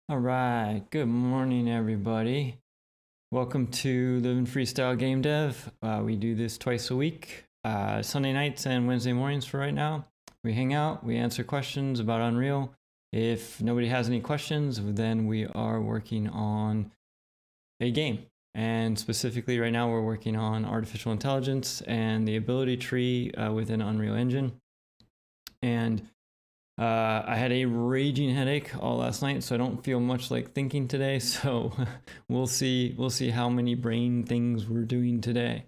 All right, good morning, everybody. Welcome to Living Freestyle Game Dev. We do this twice a week, Sunday nights and Wednesday mornings for right now. We hang out, we answer questions about Unreal. If nobody has any questions, then we are working on a game. And specifically right now, we're working on artificial intelligence and the ability tree within Unreal Engine. And I had a raging headache all last night, so I don't feel much like thinking today. So we'll see how many brain things we're doing today.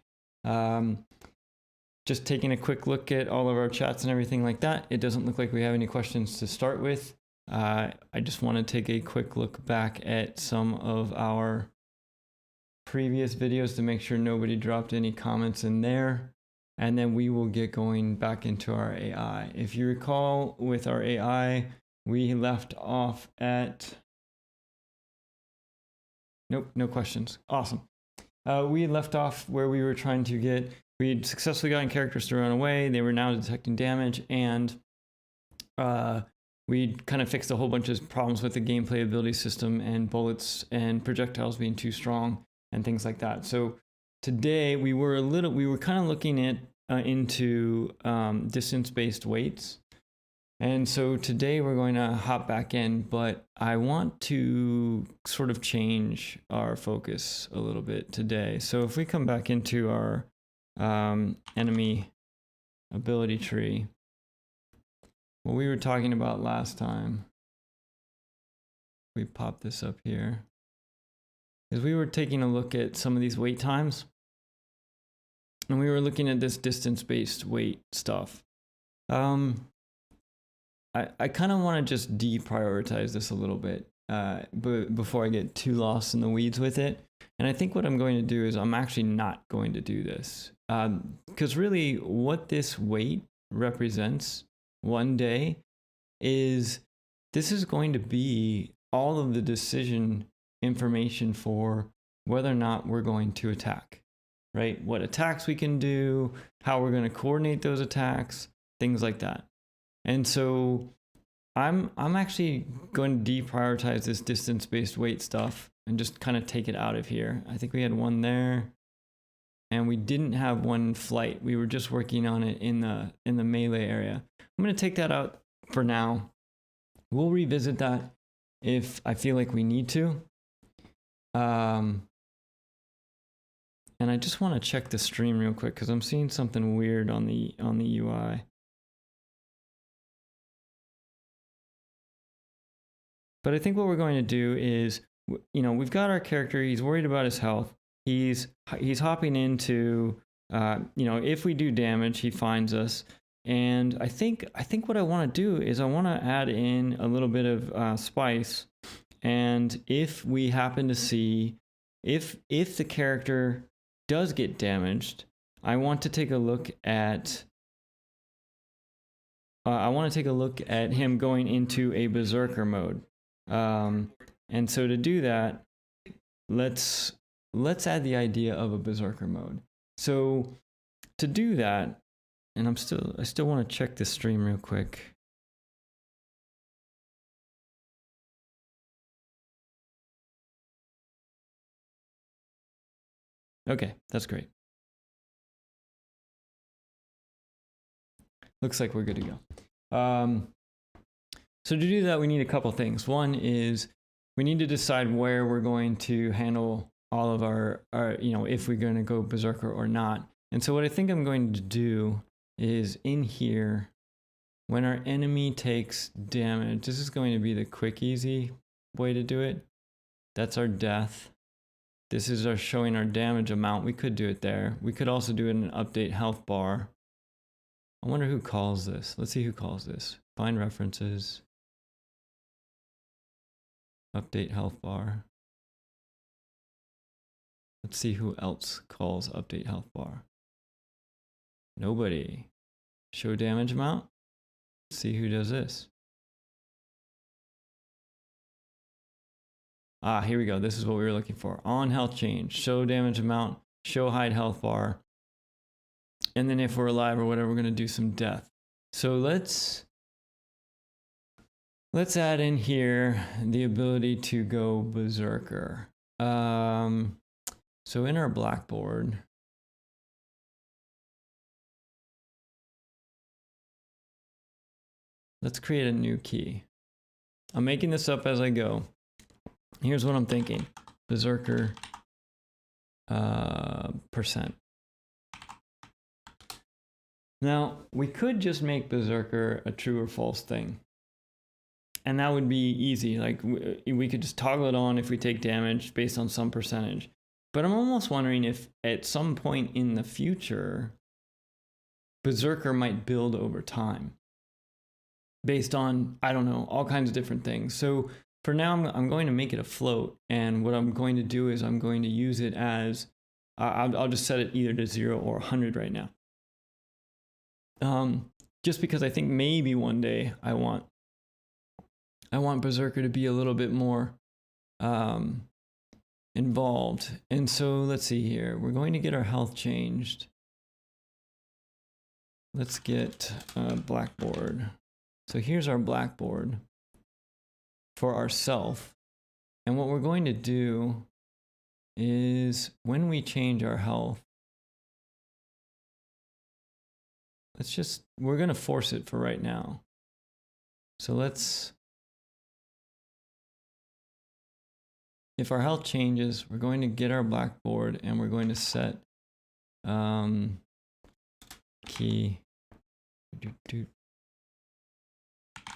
Just taking a quick look at all of our chats and everything like that. It doesn't look like we have any questions to start with. I just want to take a quick look back at some of our previous videos to make sure nobody dropped any comments in there. And then we will get going back into our AI. If you recall, with our AI, we left off at... Nope, no questions. Awesome. We left off where we were trying to get... We'd successfully gotten characters to run away. They were now detecting damage, and we'd kind of fixed a whole bunch of problems with the gameplay ability system and bullets and projectiles being too strong and things like that. So today we were kind of looking at into distance-based weights. And so today we're going to hop back in, but I want to sort of change our focus a little bit today. So if we come back into our enemy ability tree, what we were talking about last time, we pop this up here, is we were taking a look at some of these wait times. And we were looking at this distance-based weight stuff. I kind of want to just deprioritize this a little bit before I get too lost in the weeds with it. And I think what I'm going to do is I'm actually not going to do this. Because really what this weight represents one day is this is going to be all of the decision information for whether or not we're going to attack. Right? What attacks we can do, how we're going to coordinate those attacks, things like that. And so I'm actually going to deprioritize this distance-based weight stuff and just kind of take it out of here. I think we had one there, and we didn't have one flight. We were just working on it in the melee area. I'm going to take that out for now. We'll revisit that if I feel like we need to. And I just want to check the stream real quick because I'm seeing something weird on the UI. But I think what we're going to do is, we've got our character. He's worried about his health. He's hopping into, if we do damage, he finds us. And I think what I want to do is I want to add in a little bit of spice. And if we happen to see, if the character does get damaged, I want to take a look at him going into a beserker mode. And so to do that, let's add the idea of a beserker mode. So to do that, and I still want to check this stream real quick. Okay, that's great. Looks like we're good to go. So to do that, we need a couple things. One is we need to decide where we're going to handle all of our if we're going to go berserker or not. And so what I think I'm going to do is in here, when our enemy takes damage, this is going to be the quick, easy way to do it. That's our death. This is our showing our damage amount. We could do it there. We could also do it in an update health bar. I wonder who calls this. Let's see who calls this. Find references. Update health bar. Let's see who else calls update health bar. Nobody. Show damage amount. Let's see who does this. Here we go. This is what we were looking for. On health change, show damage amount, show hide health bar. And then if we're alive or whatever, we're going to do some death. So let's Let's add in here the ability to go berserker. So in our Blackboard, let's create a new key. I'm making this up as I go. Here's what I'm thinking. Berserker percent. Now, we could just make berserker a true or false thing. And that would be easy. Like we could just toggle it on if we take damage based on some percentage. But I'm almost wondering if at some point in the future, berserker might build over time based on, I don't know, all kinds of different things. So for now, I'm going to make it a float. And what I'm going to do is I'm going to use it as, I'll just set it either to 0 or 100 right now. Just because I think maybe one day I want berserker to be a little bit more involved. And so let's see here. We're going to get our health changed. Let's get Blackboard. So here's our Blackboard for ourself. And what we're going to do is when we change our health, we're going to force it for right now. So if our health changes, we're going to get our Blackboard and we're going to set key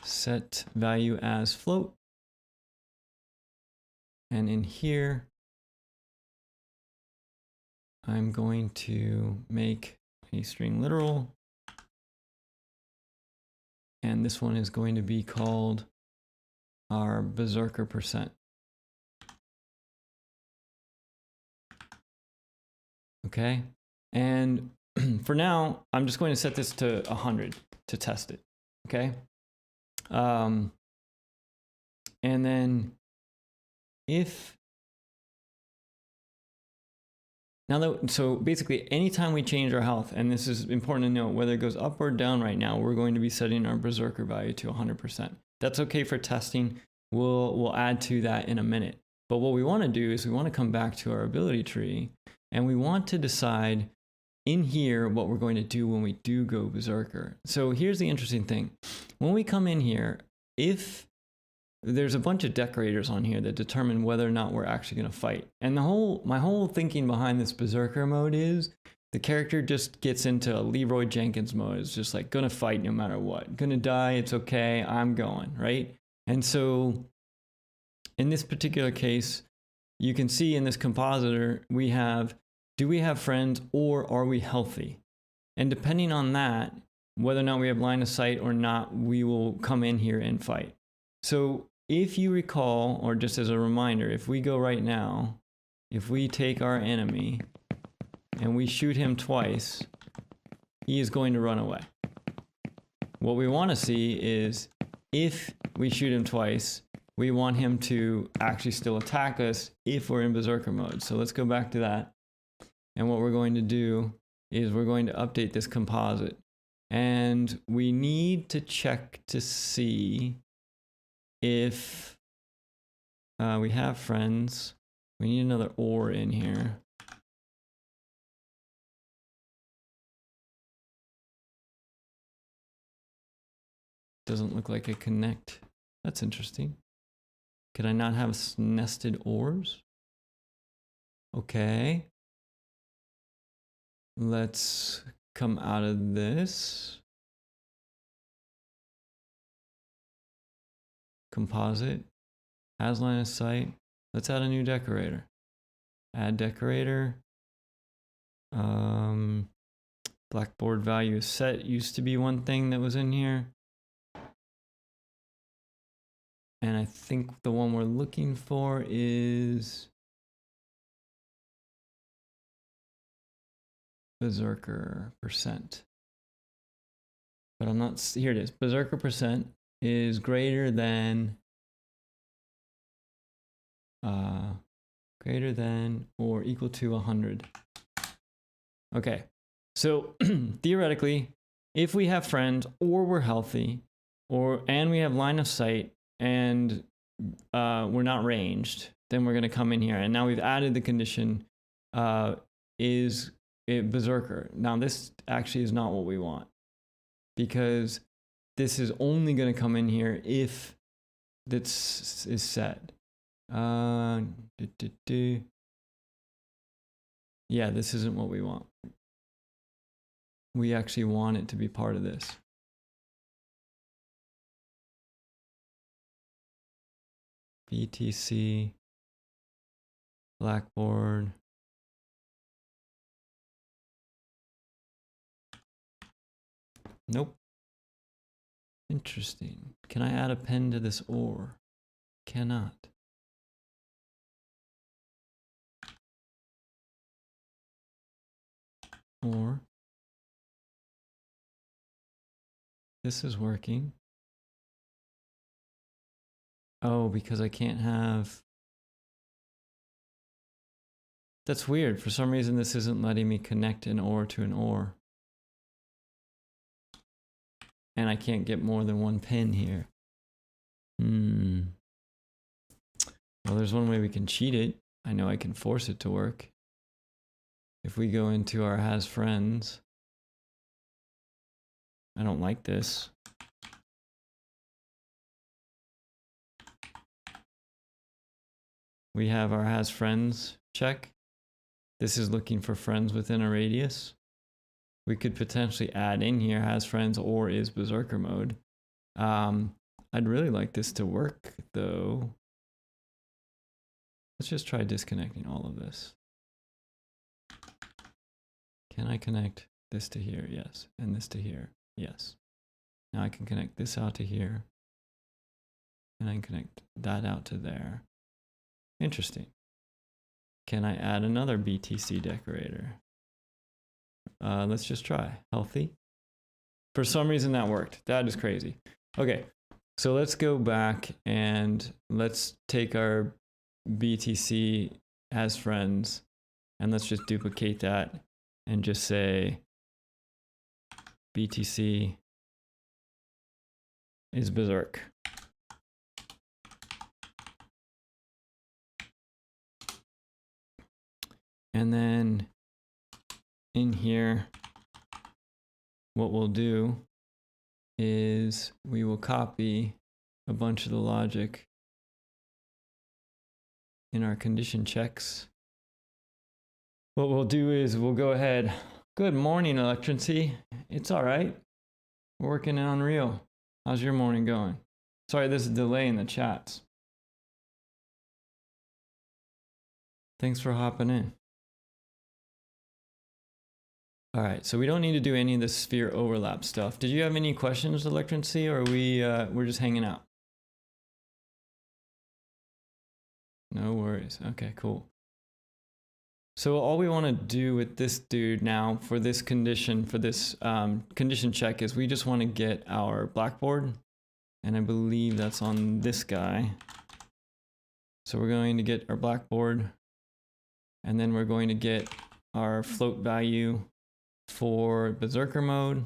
set value as float. And in here, I'm going to make a string literal. And this one is going to be called our berserker percent. Okay. And for now, I'm just going to set this to 100 to test it. Okay. And then so basically anytime we change our health, and this is important to note, whether it goes up or down right now, we're going to be setting our berserker value to 100%. That's okay for testing. We'll add to that in a minute. But what we want to do is we want to come back to our ability tree and we want to decide in here what we're going to do when we do go berserker. So here's the interesting thing. When we come in here, if there's a bunch of decorators on here that determine whether or not we're actually going to fight. And my whole thinking behind this berserker mode is the character just gets into a Leroy Jenkins mode. It's just like gonna fight no matter what. Gonna die, it's okay, I'm going, right? And so in this particular case, you can see in this compositor, do we have friends or are we healthy? And depending on that, whether or not we have line of sight or not, we will come in here and fight. So if you recall, or just as a reminder, if we go right now, if we take our enemy and we shoot him twice, he is going to run away. What we want to see is if we shoot him twice, we want him to actually still attack us if we're in berserker mode. So let's go back to that. And what we're going to do is we're going to update this composite. And we need to check to see if we have friends. We need another or in here. Doesn't look like a connect. That's interesting. Could I not have nested ors? Okay. Let's come out of this. Composite. Has line of sight. Let's add a new decorator. Add decorator. Blackboard value set used to be one thing that was in here. And I think the one we're looking for is berserker percent. But I'm not, here it is. Berserker percent is greater than or equal to 100. Okay, so theoretically, if we have friends or we're healthy and we have line of sight, and we're not ranged, then we're going to come in here. And now we've added the condition is a beserker. Now this actually is not what we want, because this is only going to come in here if this is set. Yeah, this isn't what we want. We actually want it to be part of this. BTC, Blackboard. Nope. Interesting. Can I add a pen to this or? Cannot. Or this is working. Oh, because I can't have. That's weird. For some reason, this isn't letting me connect an OR to an OR. And I can't get more than one pin here. Well, there's one way we can cheat it. I know I can force it to work. If we go into our has friends. I don't like this. We have our has friends check. This is looking for friends within a radius. We could potentially add in here has friends or is beserker mode. I'd really like this to work though. Let's just try disconnecting all of this. Can I connect this to here? Yes. And this to here? Yes. Now I can connect this out to here. And I can connect that out to there. Interesting. Can I add another BTC decorator? Let's just try. Healthy. For some reason that worked. That is crazy. Okay, so let's go back and let's take our BTC as friends and let's just duplicate that and just say BTC is berserk. And then in here, what we'll do is we will copy a bunch of the logic in our condition checks. What we'll do is we'll go ahead. Good morning, Electricity. It's all right. We're working in Unreal. How's your morning going? Sorry, there's a delay in the chats. Thanks for hopping in. All right, so we don't need to do any of the sphere overlap stuff. Did you have any questions, Electricity, or we're just hanging out? No worries. Okay, cool. So all we want to do with this dude now for this condition, for this condition check, is we just want to get our blackboard, and I believe that's on this guy. So we're going to get our blackboard, and then we're going to get our float value for beserker mode.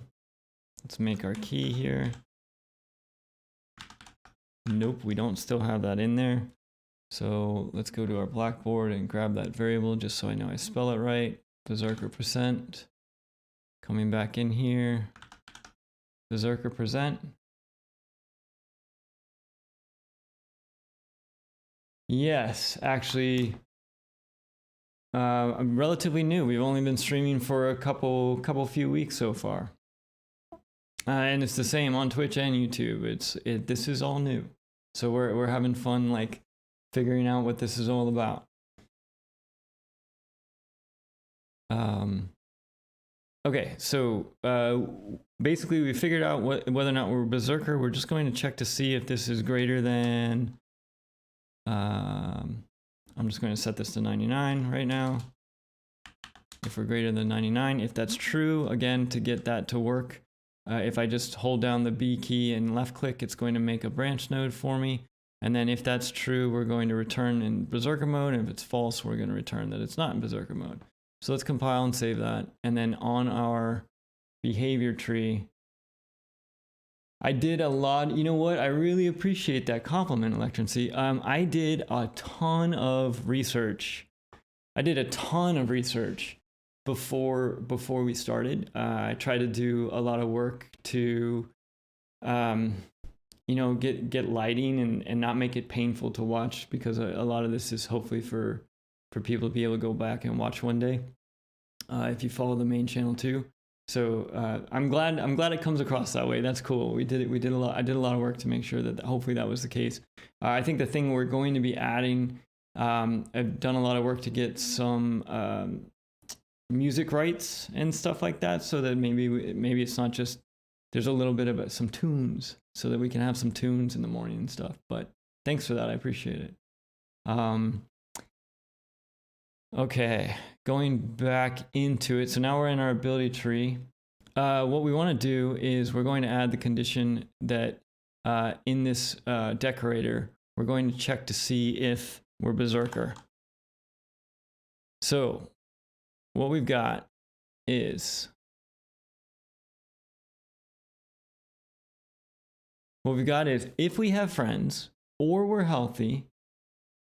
Let's make our key here. Nope, we don't still have that in there. So let's go to our blackboard and grab that variable just so I know I spell it right. Beserker percent. Coming back in here. Beserker percent. Yes, actually, I'm relatively new. We've only been streaming for a few weeks so far. And it's the same on Twitch and YouTube. This is all new. So we're having fun, like, figuring out what this is all about. Okay, so basically we figured out whether or not we're berserker. We're just going to check to see if this is greater than I'm just going to set this to 99 right now. If we're greater than 99, if that's true, again, to get that to work, if I just hold down the B key and left click, it's going to make a branch node for me. And then if that's true, we're going to return in berserker mode. And if it's false, we're going to return that it's not in berserker mode. So let's compile and save that. And then on our behavior tree, I did a lot. You know what? I really appreciate that compliment, Electrancy. I did a ton of research. I did a ton of research before we started. I tried to do a lot of work to, get lighting and not make it painful to watch, because a lot of this is hopefully for people to be able to go back and watch one day, if you follow the main channel too. So I'm glad it comes across that way. That's cool. We did a lot. I did a lot of work to make sure that hopefully that was the case. I think the thing we're going to be adding, I've done a lot of work to get some music rights and stuff like that, so that maybe it's not just, there's a little bit of some tunes, so that we can have some tunes in the morning and stuff. But thanks for that. I appreciate it. Okay, going back into it. So now we're in our ability tree. What we want to do is we're going to add the condition that in this decorator, we're going to check to see if we're beserker. So what we've got is, if we have friends, or we're healthy,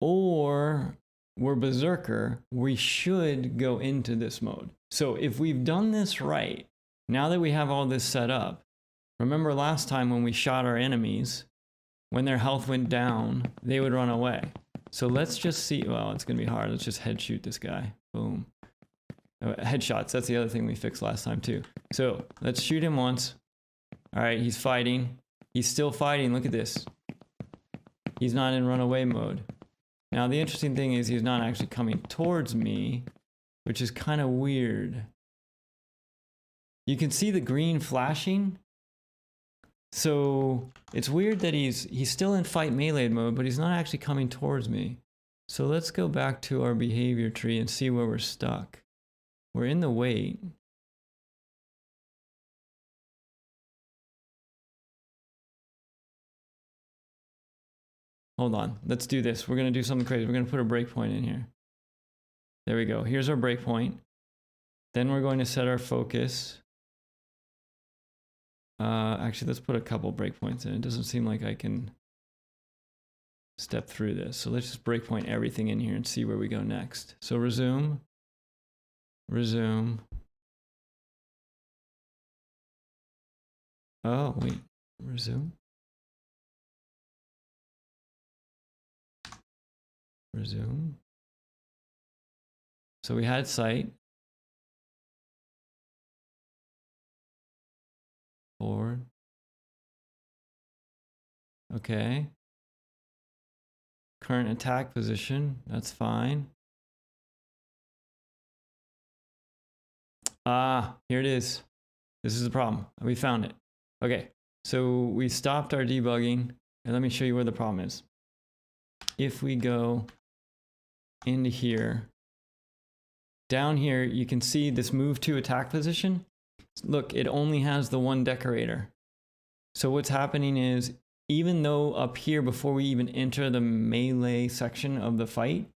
or we're beserker, we should go into this mode. So if we've done this right, now that we have all this set up, remember last time when we shot our enemies, when their health went down, they would run away. So let's just see. Well, it's going to be hard. Let's just head shoot this guy. Boom. Headshots. That's the other thing we fixed last time too. So let's shoot him once. All right, he's fighting. He's still fighting. Look at this. He's not in runaway mode. Now, the interesting thing is he's not actually coming towards me, which is kind of weird. You can see the green flashing. So it's weird that he's still in fight melee mode, but he's not actually coming towards me. So let's go back to our behavior tree and see where we're stuck. We're in the wait. Hold on, let's do this. We're gonna do something crazy. We're gonna put a breakpoint in here. There we go. Here's our breakpoint. Then we're going to set our focus. Actually, let's put a couple breakpoints in. It doesn't seem like I can step through this. So let's just breakpoint everything in here and see where we go next. So resume. Resume. Oh, wait. Resume. Resume. So we had sight. Forward. Okay. Current attack position. That's fine. Ah, here it is. This is the problem. We found it. Okay. So we stopped our debugging, and let me show you where the problem is. If we go into here, down here, you can see this move to attack position. Look, it only has the one decorator. So what's happening is, even though up here, before we even enter the melee section of the fight,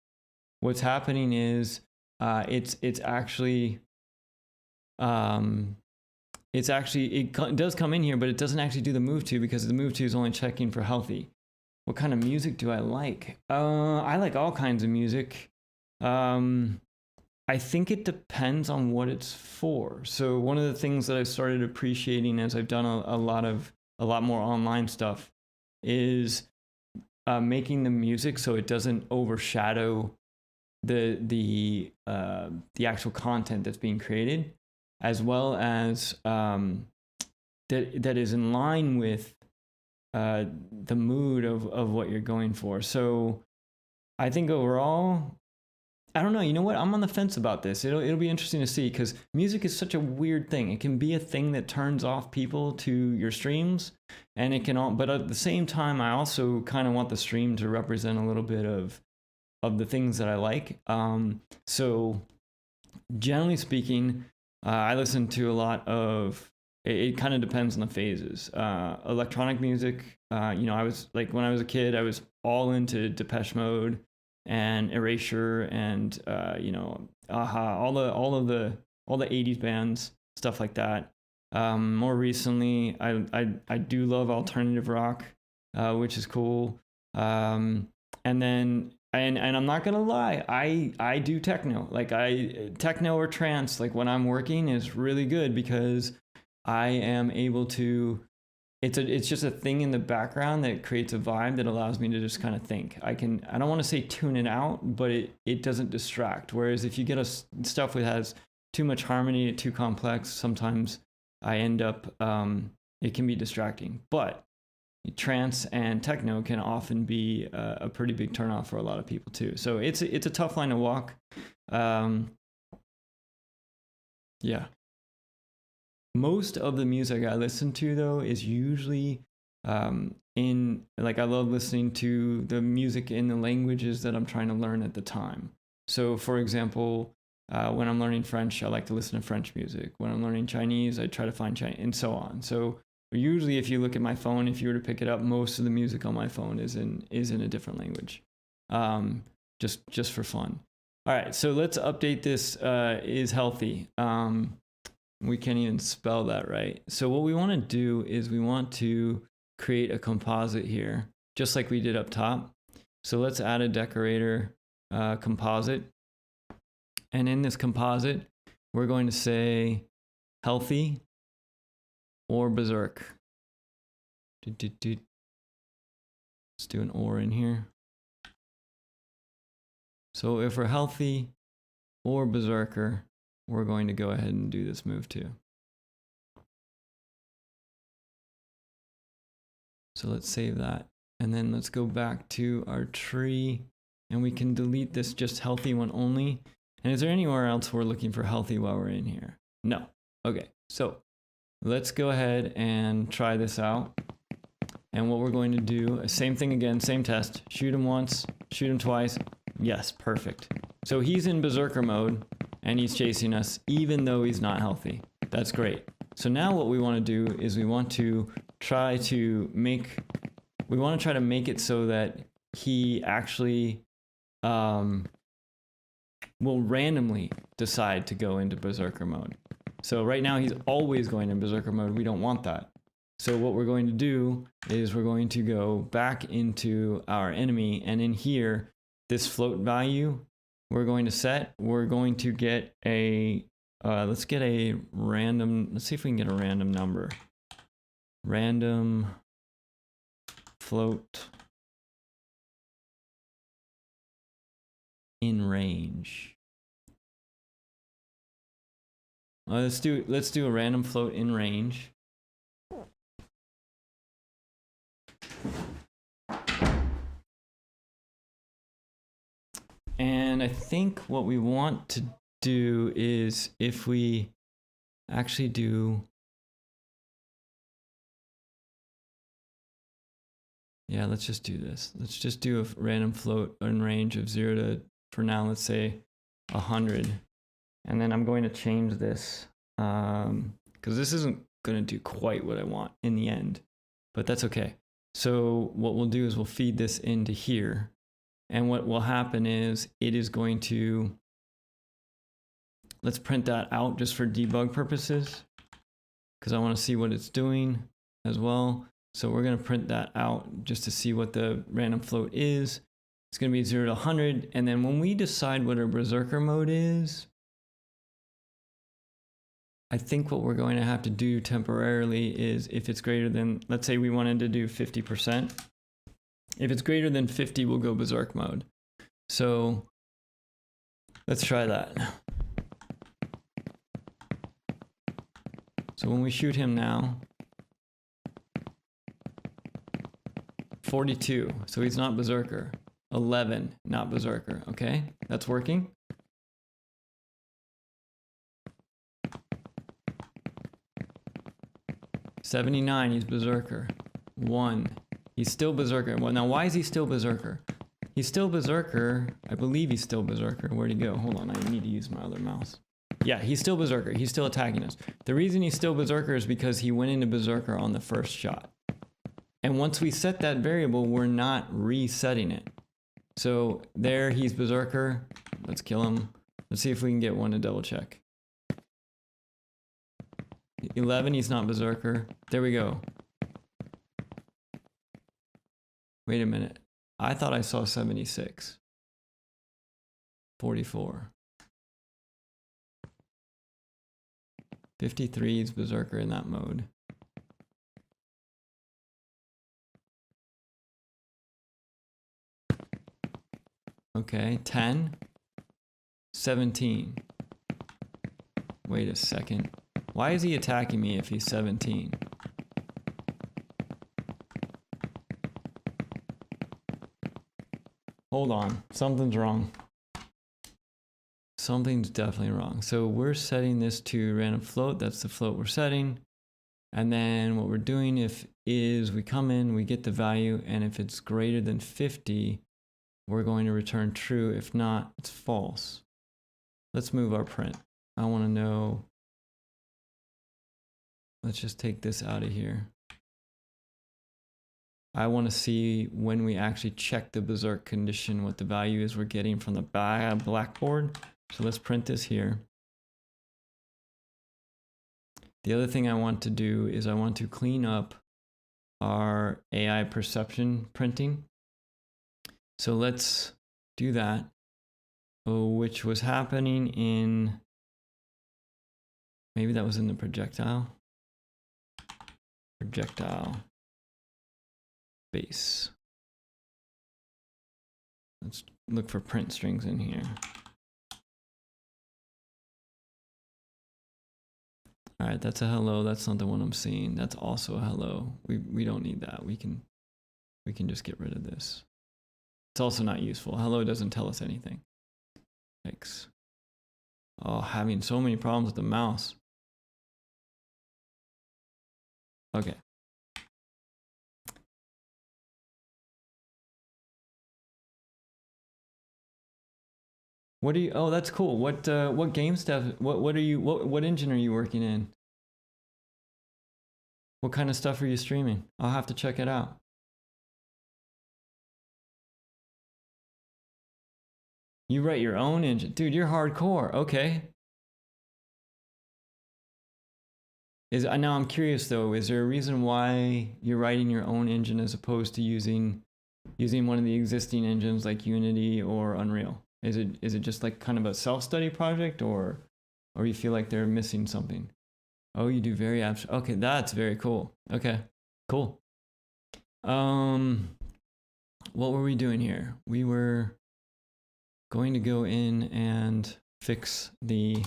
what's happening is it does come in here, but it doesn't actually do the move to, because the move to is only checking for healthy. What kind of music do I like? I like all kinds of music. I think it depends on what it's for. So one of the things that I've started appreciating as I've done a lot more online stuff is making the music so it doesn't overshadow the actual content that's being created, as well as that is in line with the mood of what you're going for. So I think overall, I don't know. You know what? I'm on the fence about this. It'll be interesting to see, because music is such a weird thing. It can be a thing that turns off people to your streams, and it can all. But at the same time, I also kind of want the stream to represent a little bit of the things that I like. So generally speaking, I listen to a lot of. It kind of depends on the phases. Electronic music. I was like, when I was a kid, I was all into Depeche Mode and Erasure and Aha, all the 80s bands, stuff like that. More recently, I do love alternative rock, which is cool. And then and I'm not gonna lie, I do techno. Like techno or trance, like when I'm working is really good because I am able to. It's just a thing in the background that creates a vibe that allows me to just kind of think. I don't want to say tune it out, but it doesn't distract. Whereas if you get stuff that has too much harmony, too complex, sometimes I end up it can be distracting. But trance and techno can often be a pretty big turnoff for a lot of people too. So it's a tough line to walk. Yeah. Most of the music I listen to though is usually in like I love listening to the music in the languages that I'm trying to learn at the time. So for example, when I'm learning French, I like to listen to French music. When I'm learning Chinese, I try to find Chinese and so on. So usually if you look at my phone, if you were to pick it up, most of the music on my phone is in a different language. Just for fun. All right, so let's update this is healthy. We can't even spell that right. So what we want to do is we want to create a composite here, just like we did up top. So let's add a decorator composite. And in this composite, we're going to say healthy or berserk. Let's do an or in here. So if we're healthy or berserker, we're going to go ahead and do this move too. So let's save that. And then let's go back to our tree and we can delete this just healthy one only. And is there anywhere else we're looking for healthy while we're in here? No. Okay, so let's go ahead and try this out. And what we're going to do, same thing again, same test. Shoot him once, shoot him twice. Yes, perfect. So he's in berserker mode and he's chasing us even though he's not healthy. That's great. So now what we want to do is we want to try to make it so that he actually will randomly decide to go into berserker mode. So right now he's always going in berserker mode. We don't want that. So what we're going to do is we're going to go back into our enemy, and in here, this float value we're going to set, we're going to get a, let's get a random, let's see if we can get a random number. Random float in range. Let's do a random float in range. And I think what we want to do is if we actually do, yeah, let's just do this. Let's just do a random float in range of 0 to, for now, let's say 100. And then I'm going to change this because this isn't going to do quite what I want in the end, but that's okay. So what we'll do is we'll feed this into here. And what will happen is it is going to, let's print that out just for debug purposes because I want to see what it's doing as well. So we're going to print that out just to see what the random float is. It's going to be 0 to 100. And then when we decide what our berserker mode is, I think what we're going to have to do temporarily is if it's greater than, let's say we wanted to do 50%. If it's greater than 50, we'll go berserk mode. So let's try that. So when we shoot him now, 42, so he's not berserker. 11, not berserker, okay? That's working. $79, he's berserker. 1. He's still berserker. Well, now why is he still berserker? He's still berserker. I believe he's still berserker. Where'd he go? Hold on, I need to use my other mouse. Yeah, he's still berserker. He's still attacking us. The reason he's still berserker is because he went into berserker on the first shot. And once we set that variable, we're not resetting it. So there, he's berserker. Let's kill him. Let's see if we can get one to double check. 11, he's not berserker. There we go. Wait a minute. I thought I saw 76. 44. 53 is berserker in that mode. Okay, 10. 17. Wait a second. Why is he attacking me if he's 17? Hold on, something's wrong. Something's definitely wrong. So we're setting this to random float. That's the float we're setting. And then what we're doing is we come in, we get the value, and if it's greater than 50, we're going to return true. If not, it's false. Let's move our print. I want to know. Let's just take this out of here. I want to see when we actually check the berserk condition, what the value is we're getting from the blackboard. So let's print this here. The other thing I want to do is I want to clean up our AI perception printing. So let's do that, which was happening in, maybe that was in the projectile. Projectile base. Let's look for print strings in here. All right, that's a hello. That's not the one I'm seeing. That's also a hello. We don't need that. We can just get rid of this. It's also not useful. Hello doesn't tell us anything. Thanks. Oh, having so many problems with the mouse. Okay. What are you? Oh, that's cool. What game stuff? What are you? What engine are you working in? What kind of stuff are you streaming? I'll have to check it out. You write your own engine, dude. You're hardcore. Okay. Now I'm curious though. Is there a reason why you're writing your own engine as opposed to using one of the existing engines like Unity or Unreal? Is it just like kind of a self-study project, or you feel like they're missing something? Oh, you do very abstract. Okay, that's very cool. Okay, cool. What were we doing here? We were going to go in and fix the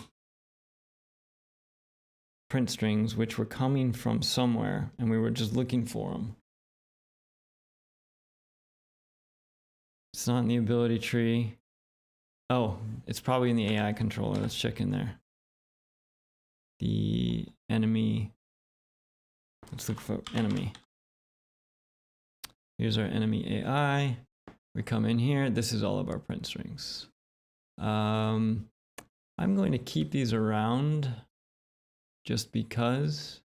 print strings, which were coming from somewhere, and we were just looking for them. It's not in the ability tree. Oh, it's probably in the AI controller. Let's check in there. The enemy. Let's look for enemy. Here's our enemy AI. We come in here. This is all of our print strings. I'm going to keep these around just because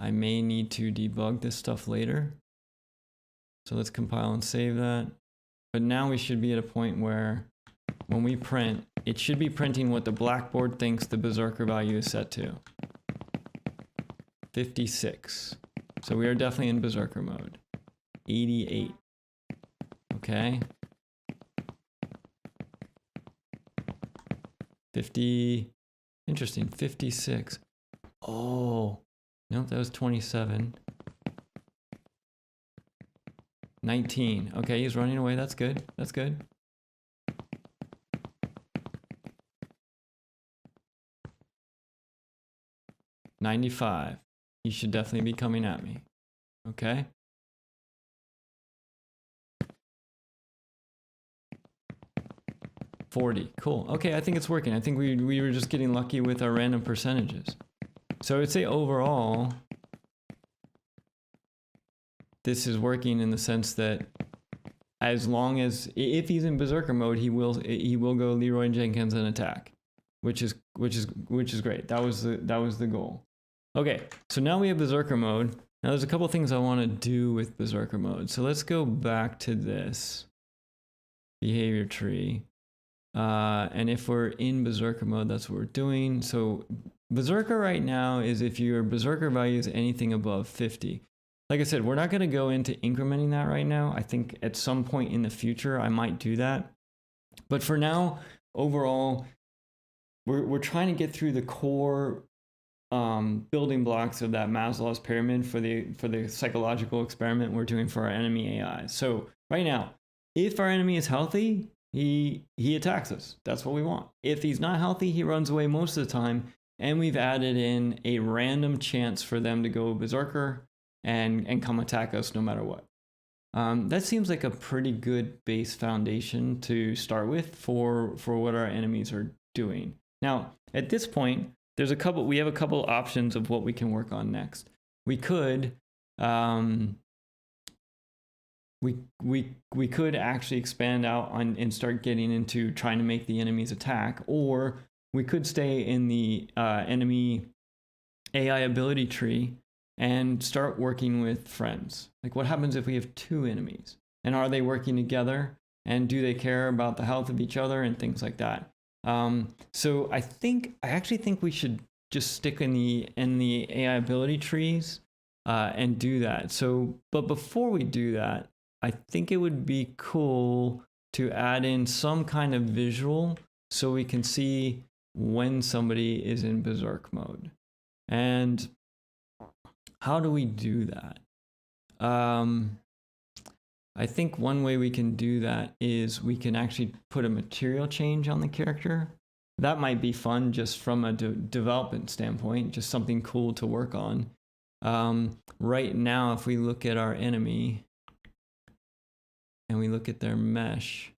I may need to debug this stuff later. So let's compile and save that. But now we should be at a point where when we print, it should be printing what the blackboard thinks the berserker value is set to. 56. So we are definitely in berserker mode. 88. Okay. 50. Interesting. 56. Oh. Nope, that was 27. 19. Okay, he's running away. That's good. That's good. $95. He should definitely be coming at me. Okay. $40. Cool. Okay, I think it's working. I think we were just getting lucky with our random percentages. So I would say overall, this is working in the sense that as long as, if he's in berserker mode, he will go Leroy Jenkins and attack, which is great. That was the goal. Okay, so now we have berserker mode. Now there's a couple things I want to do with berserker mode. So let's go back to this behavior tree. And if we're in berserker mode, that's what we're doing. So Berserker right now is if your Berserker value is anything above 50. Like I said, we're not going to go into incrementing that right now. I think at some point in the future, I might do that. But for now, overall, we're trying to get through the core building blocks of that Maslow's pyramid for the psychological experiment we're doing for our enemy AI. So right now, if our enemy is healthy, he attacks us. That's what we want. If he's not healthy, he runs away most of the time. And we've added in a random chance for them to go berserker and come attack us no matter what. That seems like a pretty good base foundation to start with for what our enemies are doing. Now, at this point, we have a couple options of what we can work on next. We could we could actually expand out on and start getting into trying to make the enemies attack, or we could stay in the enemy AI ability tree and start working with friends. Like, what happens if we have two enemies? And are they working together? And do they care about the health of each other and things like that? So I actually think we should just stick in the AI ability trees and do that. So, but before we do that, I think it would be cool to add in some kind of visual so we can see when somebody is in berserk mode. And how do we do that? I think one way we can do that is we can actually put a material change on the character. That might be fun just from a development standpoint, just something cool to work on. Right now, if we look at our enemy and we look at their mesh,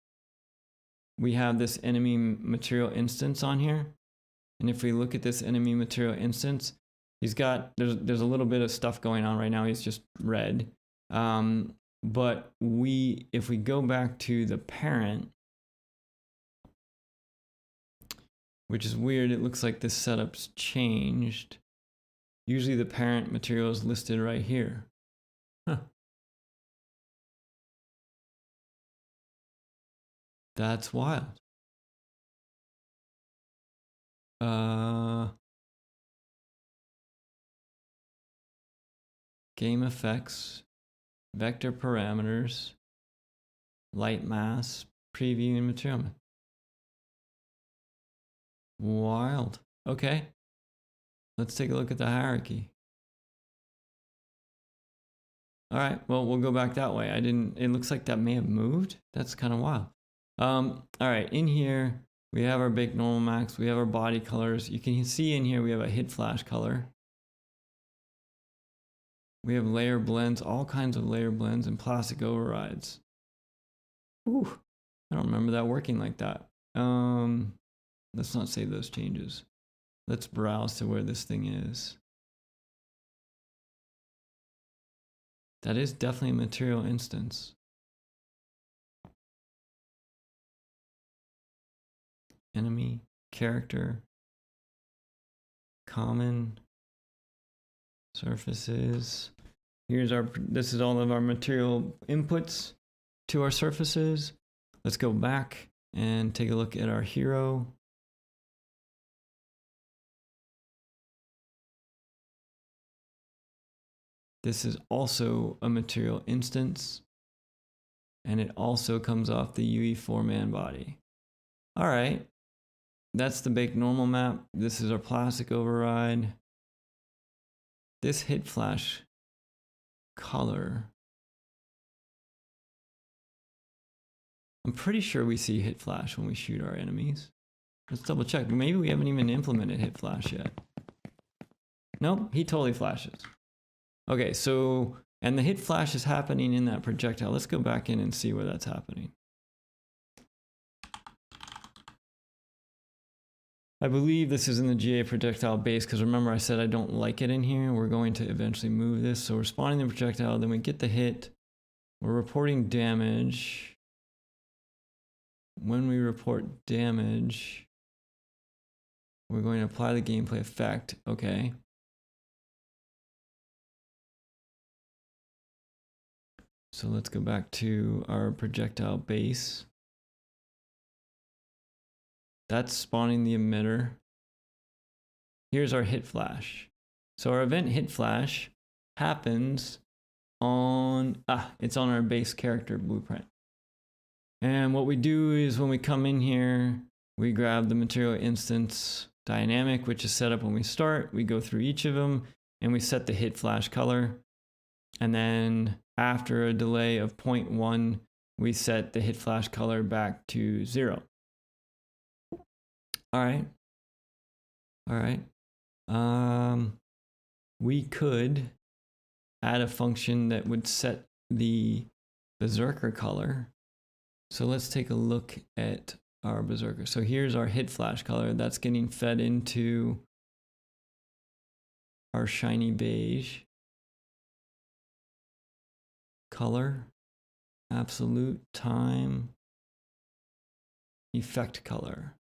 we have this enemy material instance on here. And if we look at this enemy material instance, there's a little bit of stuff going on right now. He's just red. But if we go back to the parent, which is weird, it looks like this setup's changed. Usually the parent material is listed right here. Huh. That's wild. Game effects, vector parameters, light mass, preview and material. Wild. Okay. Let's take a look at the hierarchy. All right, well, we'll go back that way. It looks like that may have moved. That's kind of wild. All right, in here, we have our bake normal max. We have our body colors. You can see in here, we have a hit flash color. We have layer blends, all kinds of layer blends and plastic overrides. Ooh, I don't remember that working like that. Let's not save those changes. Let's browse to where this thing is. That is definitely a material instance. Enemy, character, common, surfaces. This is all of our material inputs to our surfaces. Let's go back and take a look at our hero. This is also a material instance, and it also comes off the UE4 man body. All right, that's the bake normal map. This is our plastic override. This hit flash color, I'm pretty sure we see hit flash when we shoot our enemies. Let's double check. Maybe we haven't even implemented hit flash yet. Nope, he totally flashes. Okay, so, and the hit flash is happening in that projectile. Let's go back in and see where that's happening. I believe this is in the GA projectile base, because remember I said I don't like it in here. We're going to eventually move this. So we're spawning the projectile, then we get the hit. We're reporting damage. When we report damage, we're going to apply the gameplay effect. Okay. So let's go back to our projectile base. That's spawning the emitter. here's our hit flash. So our event hit flash happens on, it's on our base character blueprint. And what we do is when we come in here, we grab the material instance dynamic, which is set up when we start. We go through each of them and we set the hit flash color. And then after a delay of 0.1, we set the hit flash color back to 0. All right. All right. We could add a function that would set the beserker color. So let's take a look at our beserker. So here's our hit flash color. That's getting fed into our shiny beige color, absolute time, effect color.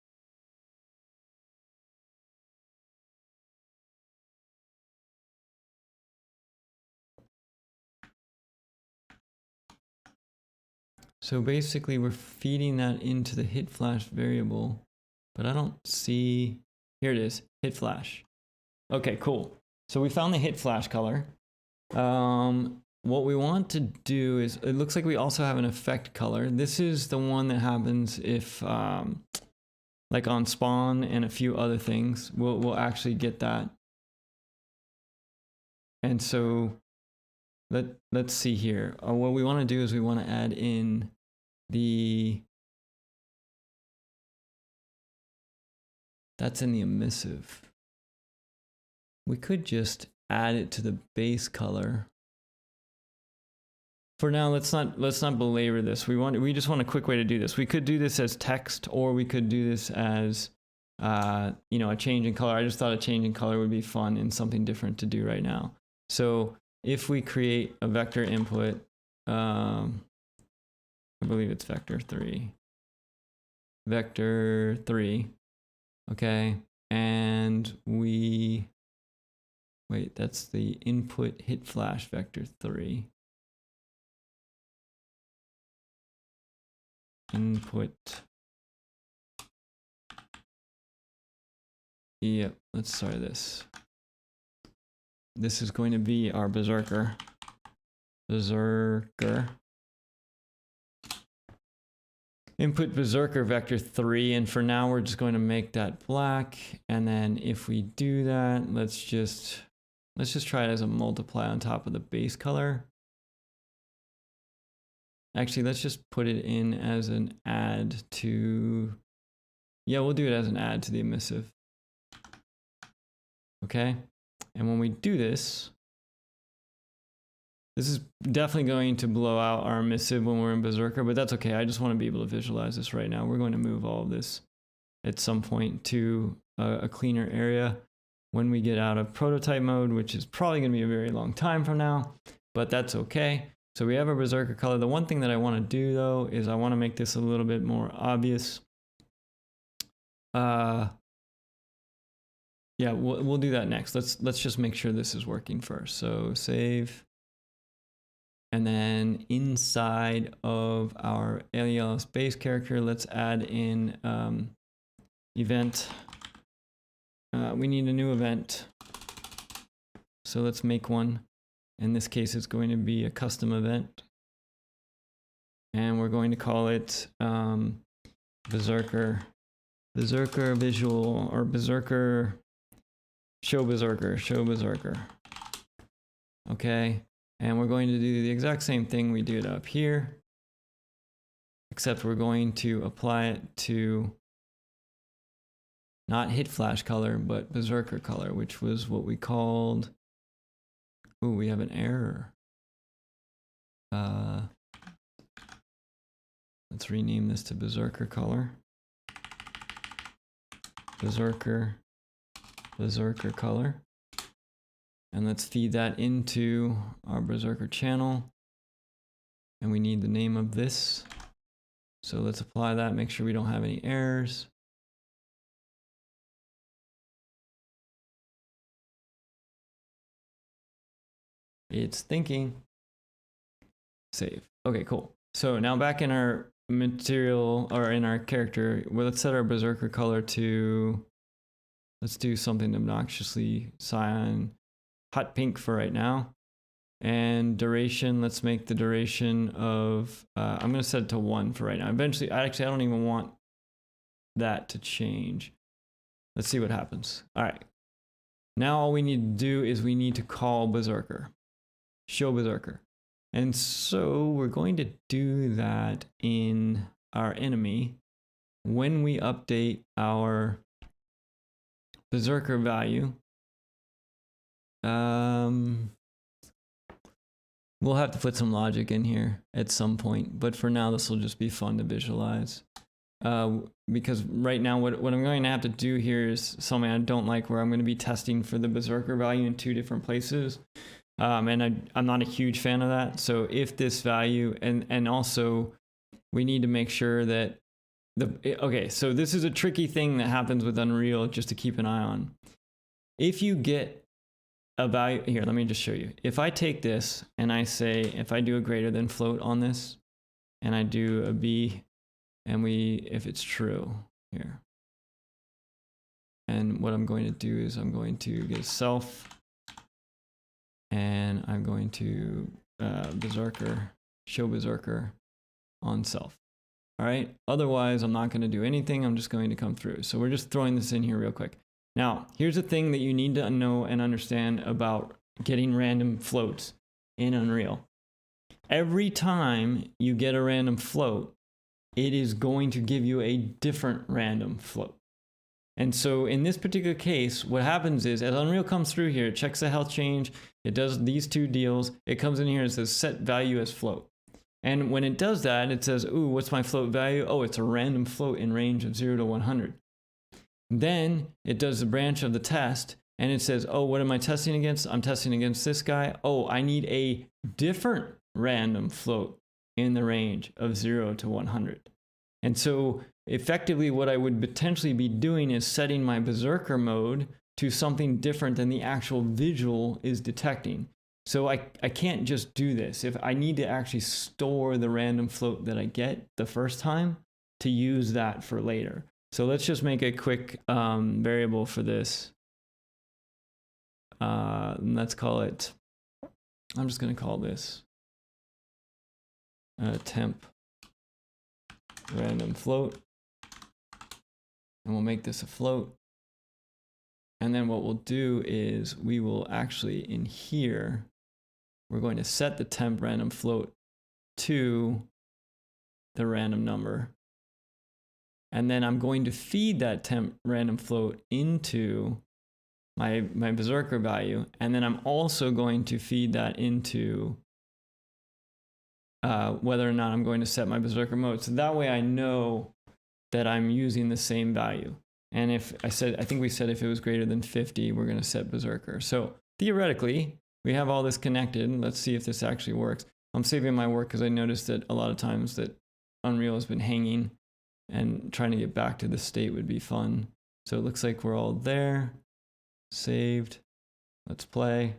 So basically we're feeding that into the hit flash variable, but I don't see, here it is, hit flash. Okay, cool. So we found the hit flash color. What we want to do is, it looks like we also have an effect color. This is the one that happens if, like on spawn and a few other things, we'll actually get that. And so let's see here. What we want to do is we want to add in that's in the emissive. We could just add it to the base color. For now, let's not belabor this. We just want a quick way to do this. We could do this as text, or we could do this as a change in color. I just thought a change in color would be fun and something different to do right now. So if we create a vector input, I believe it's vector 3. Vector 3, okay, and wait, that's the input hit flash vector 3. Input. Yep, let's start this. This is going to be our beserker. Beserker. Input beserker vector 3, and for now we're just going to make that black. And then if we do that, let's just try it as a multiply on top of the base color. Actually, let's just put it in as an add to, yeah, we'll do it as an add to the emissive. Okay, and when we do this, this is definitely going to blow out our emissive when we're in Beserker, but that's okay. I just want to be able to visualize this right now. We're going to move all of this at some point to a cleaner area when we get out of prototype mode, which is probably going to be a very long time from now, but that's okay. So we have our Beserker color. The one thing that I want to do though is I want to make this a little bit more obvious. Yeah, we'll do that next. Let's just make sure this is working first. So save. And then inside of our alias base character, let's add in event. We need a new event. So let's make one. In this case, it's going to be a custom event. And we're going to call it Beserker. Beserker visual, or Beserker, show Beserker. Okay. And we're going to do the exact same thing we did up here, except we're going to apply it to not hit flash color, but Beserker color, which was what we called, ooh, we have an error. Let's rename this to Beserker color. Beserker color. And let's feed that into our Beserker channel. And we need the name of this. So let's apply that, make sure we don't have any errors. It's thinking. Save. Okay, cool. So now back in our material, or in our character, well, let's set our Beserker color to Let's do something obnoxiously cyan, hot pink for right now. And duration, let's make the duration of, I'm going to set it to 1 for right now. Eventually, I don't even want that to change. Let's see what happens. All right. Now all we need to do is we need to call beserker, show beserker. And so we're going to do that in our enemy when we update our beserker value. We'll have to put some logic in here at some point, but for now this will just be fun to visualize. Because right now what I'm going to have to do here is something I don't like, where I'm going to be testing for the beserker value in 2 different places. And I'm not a huge fan of that. So if this value, and also we need to make sure that okay, so this is a tricky thing that happens with Unreal just to keep an eye on. If you get a value here, let me just show you. If I take this and I say, if I do a greater than float on this, and I do a B, and if it's true here, and what I'm going to do is I'm going to get self, and I'm going to beserker, show beserker on self. All right. Otherwise, I'm not going to do anything. I'm just going to come through. So we're just throwing this in here real quick. Now, here's the thing that you need to know and understand about getting random floats in Unreal. Every time you get a random float, it is going to give you a different random float. And so in this particular case, what happens is as Unreal comes through here, it checks the health change, it does these 2 deals, it comes in here and says set value as float. And when it does that, it says, ooh, what's my float value? Oh, it's a random float in range of 0 to 100. Then it does the branch of the test and it says, oh, what am I testing against? I'm testing against this guy. Oh, I need a different random float in the range of 0 to 100. And so effectively what I would potentially be doing is setting my beserker mode to something different than the actual visual is detecting. So I can't just do this. If I need to actually store the random float that I get the first time to use that for later. So let's just make a quick variable for this. Let's call it, I'm just going to call this temp random float. And we'll make this a float. And then what we'll do is we will actually in here, we're going to set the temp random float to the random number. And then I'm going to feed that temp random float into my beserker value. And then I'm also going to feed that into whether or not I'm going to set my beserker mode. So that way I know that I'm using the same value. And if I think we said if it was greater than 50, we're going to set beserker. So theoretically, we have all this connected. Let's see if this actually works. I'm saving my work because I noticed that a lot of times that Unreal has been hanging, and trying to get back to the state would be fun. So it looks like we're all there. Saved. Let's play.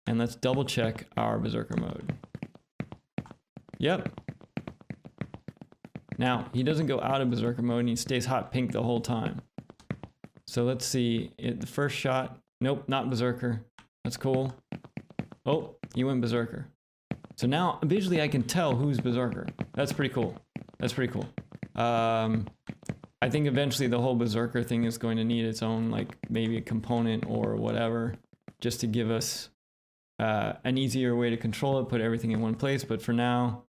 And let's double check our beserker mode. Yep. Now, he doesn't go out of beserker mode and he stays hot pink the whole time. So let's see. The first shot. Nope, not berserker. That's cool. Oh, he went berserker. So now visually I can tell who's berserker. That's pretty cool. That's pretty cool. I think eventually the whole beserker thing is going to need its own, like maybe a component or whatever, just to give us an easier way to control it, put everything in one place. But for now,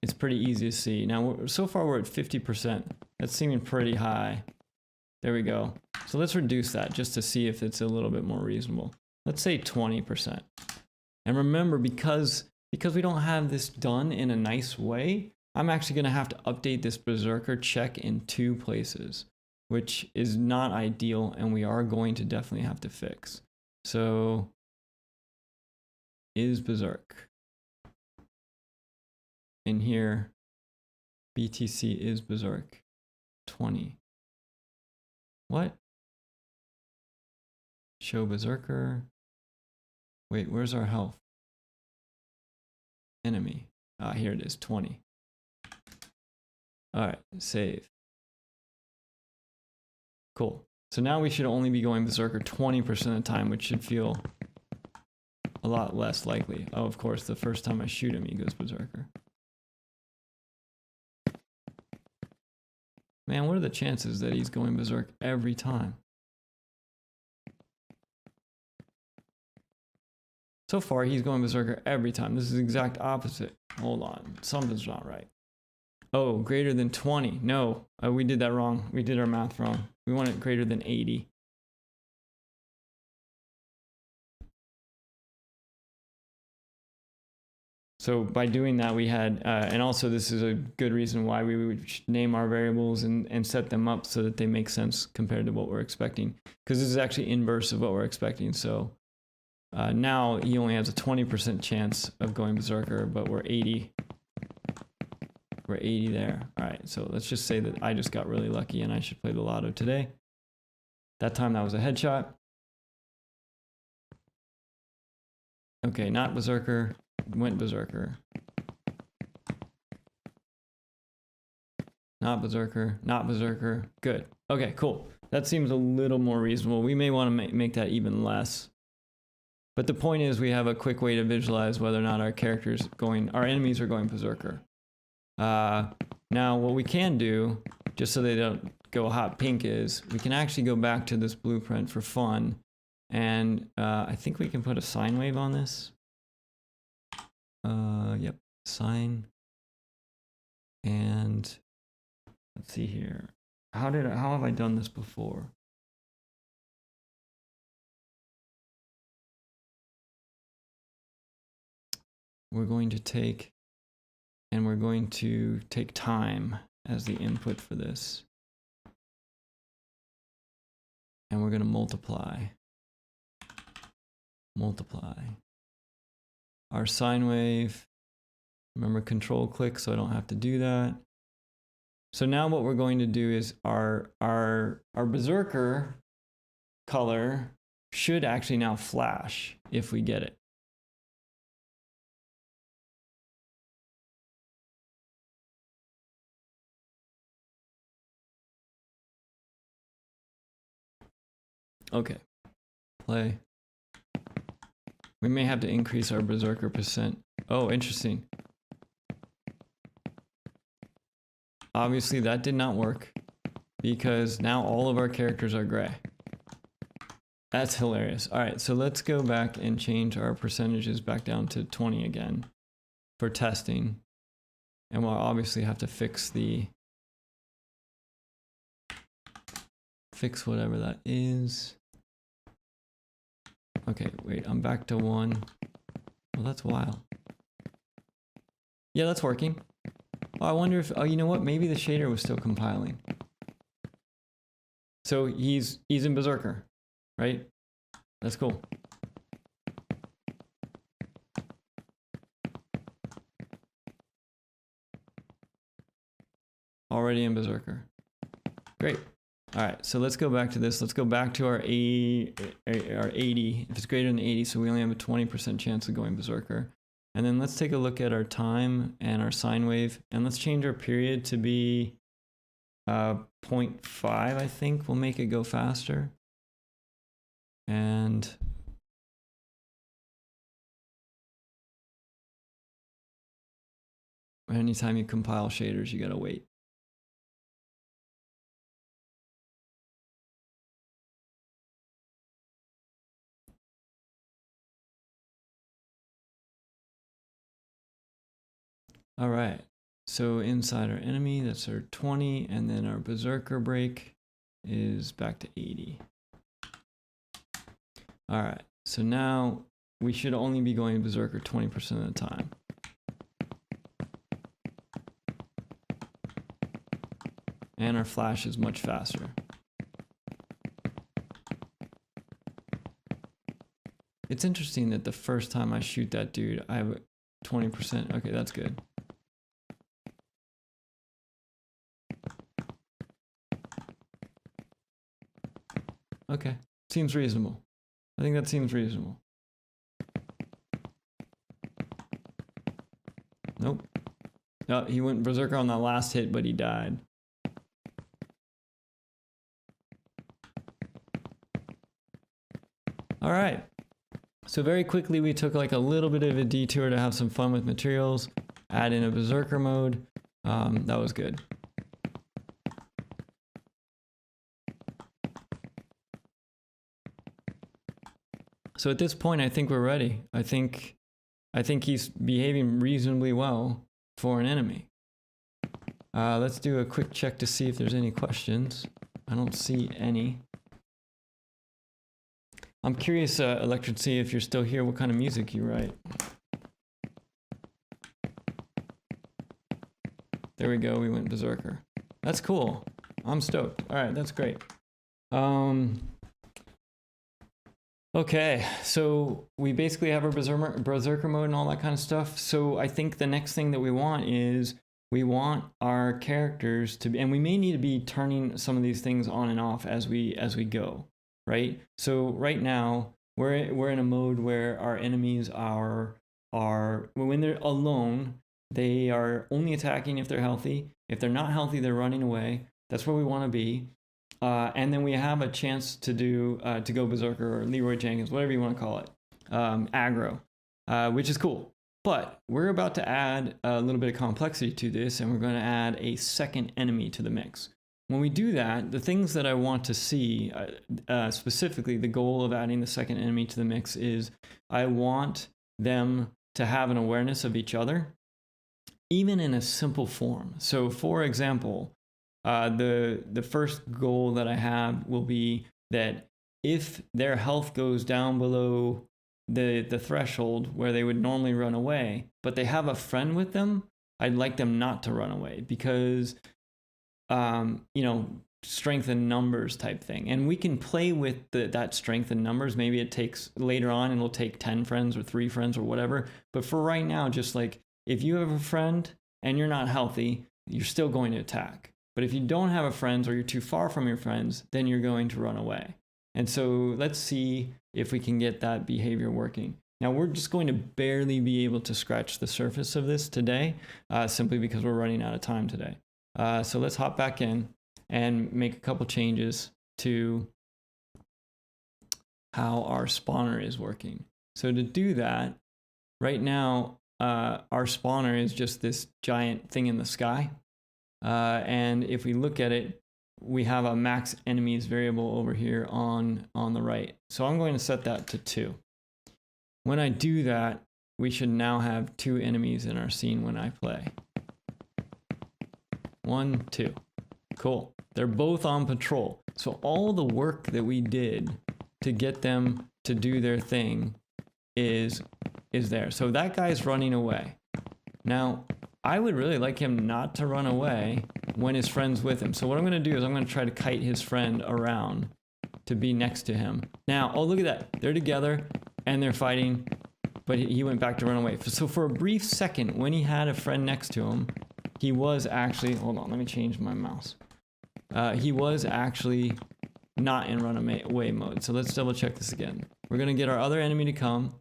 it's pretty easy to see. Now, so far we're at 50%. That's seeming pretty high. There we go. So let's reduce that just to see if it's a little bit more reasonable. Let's say 20%. And remember, because we don't have this done in a nice way, I'm actually going to have to update this berserker check in 2 places, which is not ideal, and we are going to definitely have to fix. So, is berserk. In here, BTC is berserk 20. What? Show berserker. Wait, where's our health? Enemy. Ah, here it is, 20. All right, save. Cool. So now we should only be going Berserker 20% of the time, which should feel a lot less likely. Oh, of course, the first time I shoot him, he goes Berserker. Man, what are the chances that he's going Berserk every time? So far, he's going Berserker every time. This is the exact opposite. Hold on, something's not right. Oh, greater than 20. No, we did that wrong. We did our math wrong. We want it greater than 80. So by doing that, we had, and also this is a good reason why we would name our variables and set them up so that they make sense compared to what we're expecting. Because this is actually inverse of what we're expecting. So now he only has a 20% chance of going Berserker, but we're 80. We're 80 there. All right, so let's just say that I just got really lucky and I should play the lotto today. That time that was a headshot. Okay, not Berserker. Went Berserker. Not Berserker. Not Berserker. Good. Okay, cool. That seems a little more reasonable. We may want to make that even less. But the point is we have a quick way to visualize whether or not our enemies are going Berserker. Now what we can do, just so they don't go hot pink, is we can actually go back to this blueprint for fun. And I think we can put a sine wave on this. Yep, sine. And let's see here. How have I done this before? We're going to take time as the input for this. And we're going to multiply our sine wave. Remember, control click so I don't have to do that. So now what we're going to do is our Berserker color should actually now flash if we get it. Okay, play. We may have to increase our Berserker percent. Oh, interesting. Obviously that did not work because now all of our characters are gray. That's hilarious. All right, so let's go back and change our percentages back down to 20 again for testing. And we'll obviously have to fix whatever that is. Okay, wait, I'm back to 1. Well, that's wild. Yeah, that's working. Oh, I wonder if, oh, you know what? Maybe the shader was still compiling. So he's in Berserker, right? That's cool. Already in Berserker. Great. All right, so let's go back to this. Let's go back to our 80. If it's greater than 80, so we only have a 20% chance of going Berserker. And then let's take a look at our time and our sine wave. And let's change our period to be 0.5, I think. We'll make it go faster. And anytime you compile shaders, you gotta wait. All right, so inside our enemy, that's our 20, and then our Berserker break is back to 80. All right, so now we should only be going Berserker 20% of the time. And our flash is much faster. It's interesting that the first time I shoot that dude, I have 20%. Okay, that's good. Okay, seems reasonable. I think that seems reasonable. Nope. No, he went Berserker on that last hit, but he died. All right. So very quickly, we took like a little bit of a detour to have some fun with materials, add in a berserker mode. That was good. So at this point, I think we're ready. I think he's behaving reasonably well for an enemy. Let's do a quick check to see if there's any questions. I don't see any. I'm curious, Electricity, if you're still here, what kind of music you write. There we go, we went berserker. That's cool. I'm stoked. All right, that's great. Okay, so we basically have our berserker mode and all that kind of stuff. So I think the next thing that we want is we want our characters to be, and we may need to be turning some of these things on and off as we go, right? So right now we're in a mode where our enemies are when they're alone, they are only attacking if they're healthy. If they're not healthy, they're running away. That's where we want to be. And then we have a chance to go berserker or Leroy Jenkins, whatever you want to call it, aggro, which is cool. But we're about to add a little bit of complexity to this, and we're going to add a second enemy to the mix. When we do that, the things that I want to see, specifically the goal of adding the second enemy to the mix is I want them to have an awareness of each other, even in a simple form. So for example, the first goal that I have will be that if their health goes down below the threshold where they would normally run away, but they have a friend with them, I'd like them not to run away because, strength in numbers type thing. And we can play with that strength in numbers. Maybe it takes later on, it'll take 10 friends or 3 friends or whatever. But for right now, just like if you have a friend and you're not healthy, you're still going to attack. But if you don't have a friend or you're too far from your friends, then you're going to run away. And so let's see if we can get that behavior working. Now we're just going to barely be able to scratch the surface of this today, simply because we're running out of time today. So let's hop back in and make a couple changes to how our spawner is working. So to do that, right now, our spawner is just this giant thing in the sky. And if we look at it, we have a max enemies variable over here on the right. So I'm going to set that to 2. When I do that, we should now have 2 enemies in our scene when I play. 1, 2. Cool. They're both on patrol. So all the work that we did to get them to do their thing is there. So that guy's running away. Now, I would really like him not to run away when his friend's with him. So what I'm going to do is I'm going to try to kite his friend around to be next to him. Now, oh, look at that. They're together and they're fighting, but he went back to run away. So for a brief second, when he had a friend next to him, he was actually, hold on, let me change my mouse. He was actually not in runaway mode. So let's double check this again. We're going to get our other enemy to come.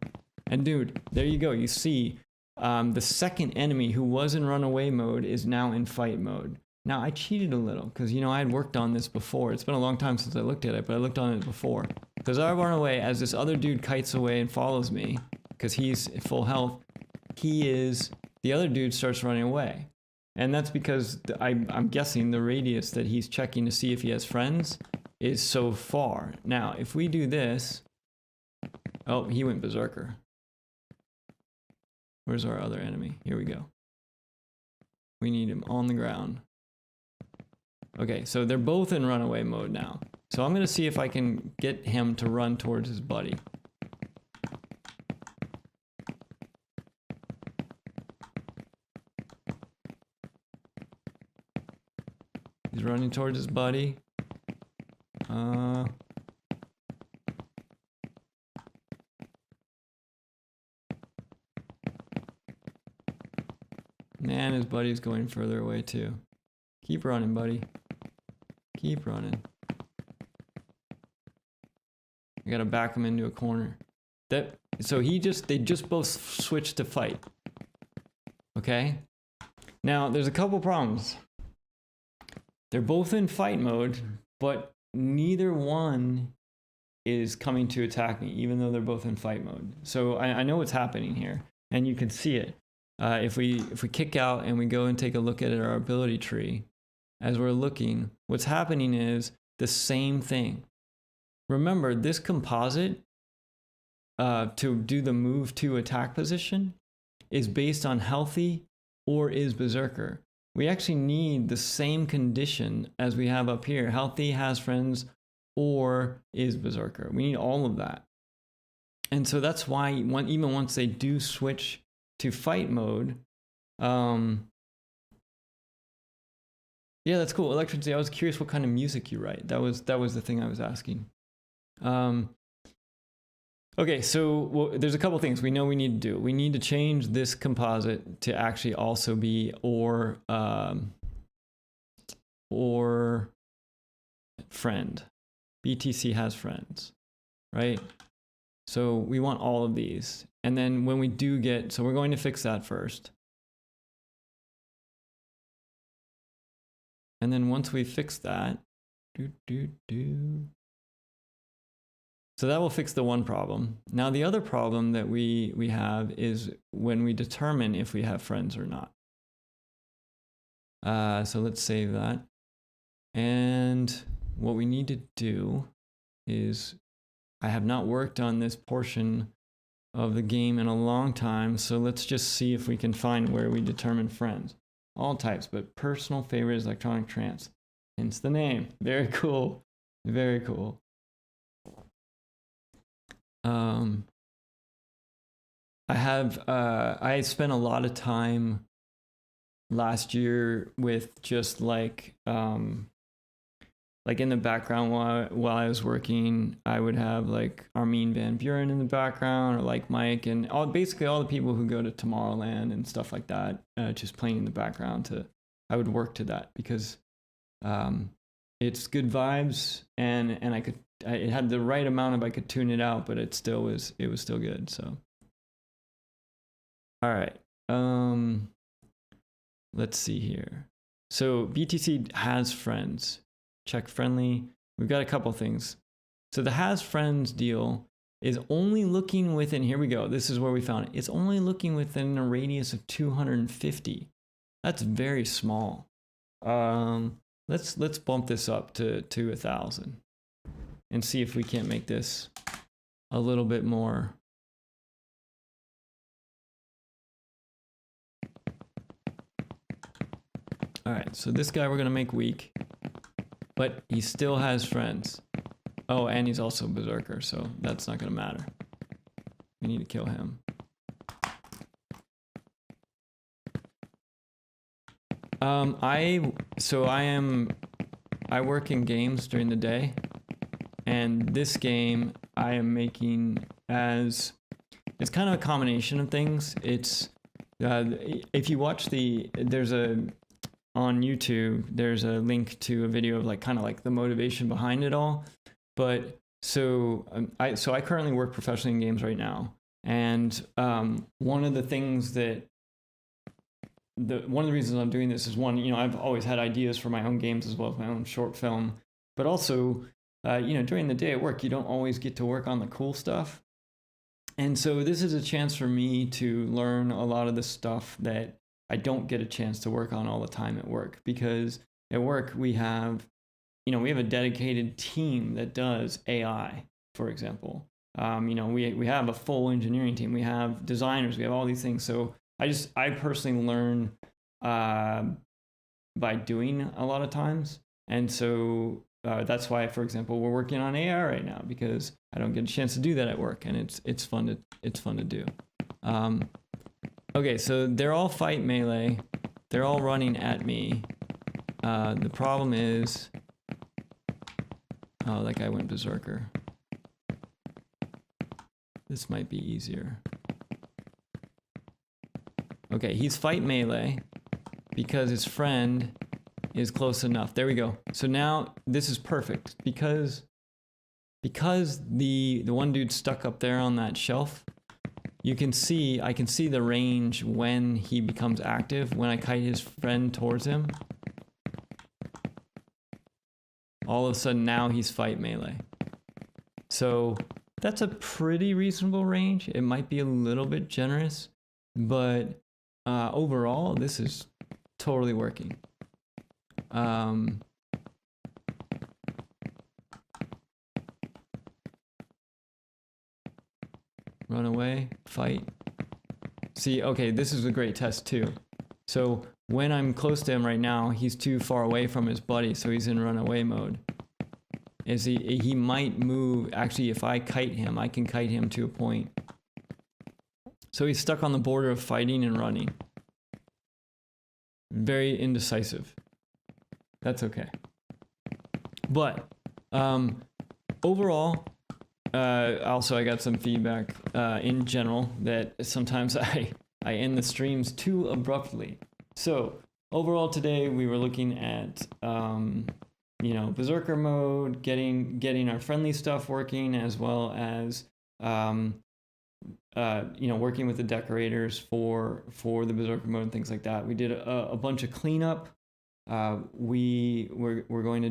And dude, there you go. You see, the second enemy who was in runaway mode is now in fight mode. Now I cheated a little because, I had worked on this before. It's been a long time since I looked at it, but I looked on it before. Because I run away as this other dude kites away and follows me because he's full health. The other dude starts running away. And that's because I'm guessing the radius that he's checking to see if he has friends is so far. Now, if we do this, oh, he went berserker. Where's our other enemy? Here we go. We need him on the ground. Okay, so they're both in runaway mode now. So I'm going to see if I can get him to run towards his buddy. He's running towards his buddy. Man, his buddy's going further away too. Keep running, buddy. Keep running. I gotta back him into a corner. So they just both switched to fight. Okay? Now, there's a couple problems. They're both in fight mode, but neither one is coming to attack me, even though they're both in fight mode. So I know what's happening here, and you can see it. If we kick out and we go and take a look at our ability tree, as we're looking, what's happening is the same thing. Remember, this composite to do the move to attack position is based on healthy or is berserker. We actually need the same condition as we have up here. Healthy, has friends, or is berserker. We need all of that. And so that's why even once they do switch to fight mode, yeah, that's cool. Electricity, I was curious what kind of music you write. That was the thing I was asking. Okay, so there's a couple things we know we need to do. We need to change this composite to actually also be or friend. BTC has friends, right? So we want all of these. And then when we do get, so we're going to fix that first. And then once we fix that, so that will fix the one problem. Now the other problem that we have is when we determine if we have friends or not. So let's save that. And what we need to do is, I have not worked on this portion of the game in a long time, so let's just see if we can find where we determine friends. All types, but personal favorite is electronic trance. Hence the name. Very cool. Very cool. I spent a lot of time last year with just like in the background while I was working, I would have like Armin van Buuren in the background, or like Mike, and basically all the people who go to Tomorrowland and stuff like that, just playing in the background. I would work to that because it's good vibes, and it had the right amount of, I could tune it out, but it was still good. So all right, let's see here. So BTC has friends. Check friendly. We've got a couple things. So the has friends deal is only looking within, here we go. This is where we found it. It's only looking within a radius of 250. That's very small. Let's bump this up to 1,000 and see if we can't make this a little bit more. All right, so this guy we're gonna make weak, but he still has friends. Oh, and he's also berserker, so that's not gonna matter. We need to kill him. I work in games during the day, and this game I am making it's kind of a combination of things. It's if you watch on YouTube, there's a link to a video of kind of the motivation behind it all. But I currently work professionally in games right now, and one of the things that one of the reasons I'm doing this is, one, I've always had ideas for my own games as well as my own short film, but also during the day at work, you don't always get to work on the cool stuff. And so this is a chance for me to learn a lot of the stuff that I don't get a chance to work on all the time at work, because at work we have a dedicated team that does AI, for example. We have a full engineering team, we have designers, we have all these things. So I personally learn by doing a lot of times. And so that's why, for example, we're working on AI right now, because I don't get a chance to do that at work, and it's fun to do. Okay, so they're all fight melee. They're all running at me. The problem is, oh, that guy went berserker. This might be easier. Okay, he's fight melee because his friend is close enough. There we go. So now this is perfect because the one dude stuck up there on that shelf. I can see the range when he becomes active, when I kite his friend towards him. All of a sudden now he's fight melee. So that's a pretty reasonable range. It might be a little bit generous, but overall, this is totally working. Run away, fight. See, okay, this is a great test too. So when I'm close to him right now, he's too far away from his buddy, so he's in runaway mode. He might move. Actually, if I kite him, I can kite him to a point. So he's stuck on the border of fighting and running. Very indecisive. That's okay. But overall, also I got some feedback in general that sometimes I end the streams too abruptly. So overall today we were looking at beserker mode, getting our friendly stuff working, as well as working with the decorators for the berserker mode and things like that. We did a bunch of cleanup. We're going to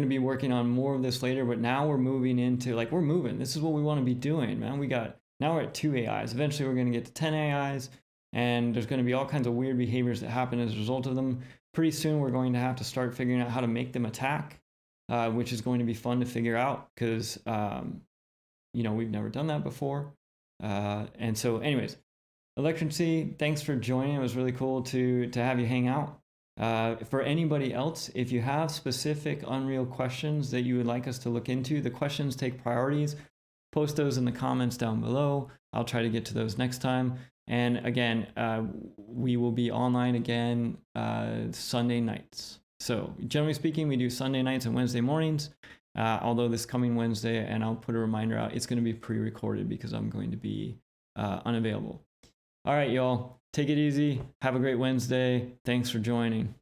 be working on more of this later, but now we're moving into we're moving. This is what we want to be doing, man. Now we're at 2 AIs. Eventually we're going to get to 10 AIs, and there's going to be all kinds of weird behaviors that happen as a result of them. Pretty soon we're going to have to start figuring out how to make them attack, which is going to be fun to figure out because we've never done that before. And so anyways, Electrency, thanks for joining. It was really cool to have you hang out. For anybody else, if you have specific Unreal questions that you would like us to look into, the questions take priorities. Post those in the comments down below. I'll try to get to those next time. And again, we will be online again Sunday nights. So generally speaking, we do Sunday nights and Wednesday mornings. Although this coming Wednesday, and I'll put a reminder out, it's going to be pre-recorded because I'm going to be unavailable. All right, y'all. Take it easy. Have a great Wednesday. Thanks for joining.